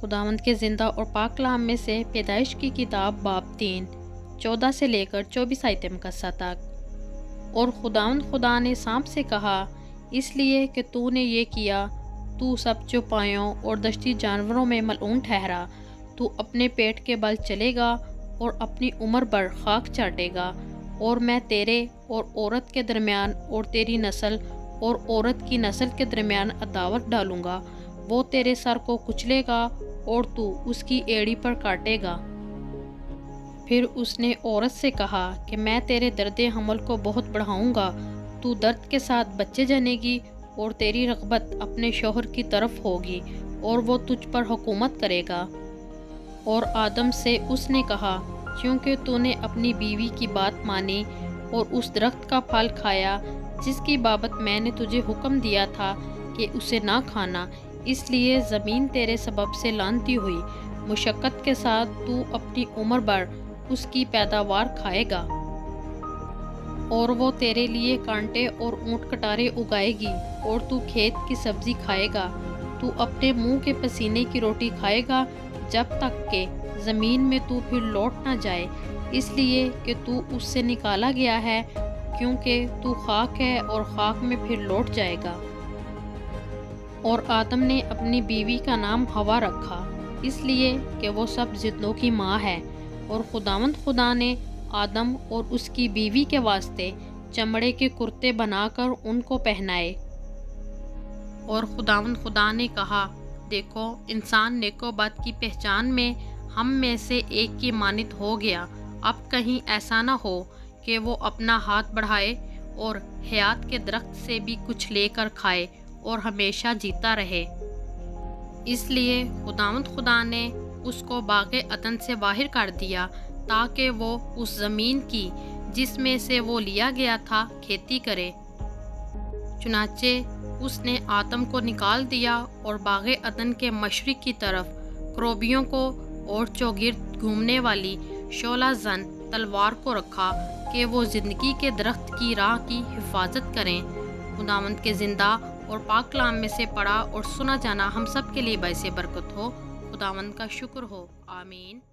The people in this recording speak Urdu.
خداوند کے زندہ اور پاک کلام میں سے پیدائش کی کتاب باب 3 14 سے لے کر 24 آیت مقدسہ تک۔ اور خداوند خدا نے سانپ سے کہا، اس لیے کہ تو نے یہ کیا، تو سب چوپایوں اور دشتی جانوروں میں ملعون ٹھہرا، تو اپنے پیٹ کے بل چلے گا اور اپنی عمر بھر خاک چاٹے گا، اور میں تیرے اور عورت کے درمیان اور تیری نسل اور عورت کی نسل کے درمیان عداوت ڈالوں گا، وہ تیرے سر کو کچلے گا اور تو اس کی ایڑی پر کاٹے گا۔ پھر اس نے عورت سے کہا کہ میں تیرے درد حمل کو بہت بڑھاؤں گا، تو درد کے ساتھ بچے جنے گی اور تیری رغبت اپنے شوہر کی طرف ہوگی اور وہ تجھ پر حکومت کرے گا۔ اور آدم سے اس نے کہا، کیونکہ تو نے اپنی بیوی کی بات مانی اور اس درخت کا پھل کھایا جس کی بابت میں نے تجھے حکم دیا تھا کہ اسے نہ کھانا، اس لیے زمین تیرے سبب سے لعنتی ہوئی، مشقت کے ساتھ تو اپنی عمر بھر اس کی پیداوار کھائے گا، اور وہ تیرے لیے کانٹے اور اونٹ کٹارے اگائے گی، اور تو کھیت کی سبزی کھائے گا، تو اپنے منہ کے پسینے کی روٹی کھائے گا جب تک کہ زمین میں تو پھر لوٹ نہ جائے، اس لیے کہ تو اس سے نکالا گیا ہے، کیونکہ تو خاک ہے اور خاک میں پھر لوٹ جائے گا۔ اور آدم نے اپنی بیوی کا نام ہوا رکھا، اس لیے کہ وہ سب زندوں کی ماں ہے۔ اور خداوند خدا نے آدم اور اس کی بیوی کے واسطے چمڑے کے کرتے بنا کر ان کو پہنائے۔ اور خداوند خدا نے کہا، دیکھو، انسان نیک و بد کی پہچان میں ہم میں سے ایک کی مانند ہو گیا، اب کہیں ایسا نہ ہو کہ وہ اپنا ہاتھ بڑھائے اور حیات کے درخت سے بھی کچھ لے کر کھائے اور ہمیشہ جیتا رہے۔ اس لیے خداوند خدا نے اس کو باغ عدن سے باہر کر دیا تاکہ وہ اس زمین کی جس میں سے وہ لیا گیا تھا کھیتی کرے۔ چنانچہ اس نے آدم کو نکال دیا اور باغ عدن کے مشرق کی طرف کروبیوں کو اور چوگرد گھومنے والی 16 زن تلوار کو رکھا کہ وہ زندگی کے درخت کی راہ کی حفاظت کریں۔ خداوند کے زندہ اور پاک کلام میں سے پڑھا اور سنا جانا ہم سب کے لیے باعث برکت ہو۔ خداوند کا شکر ہو، آمین۔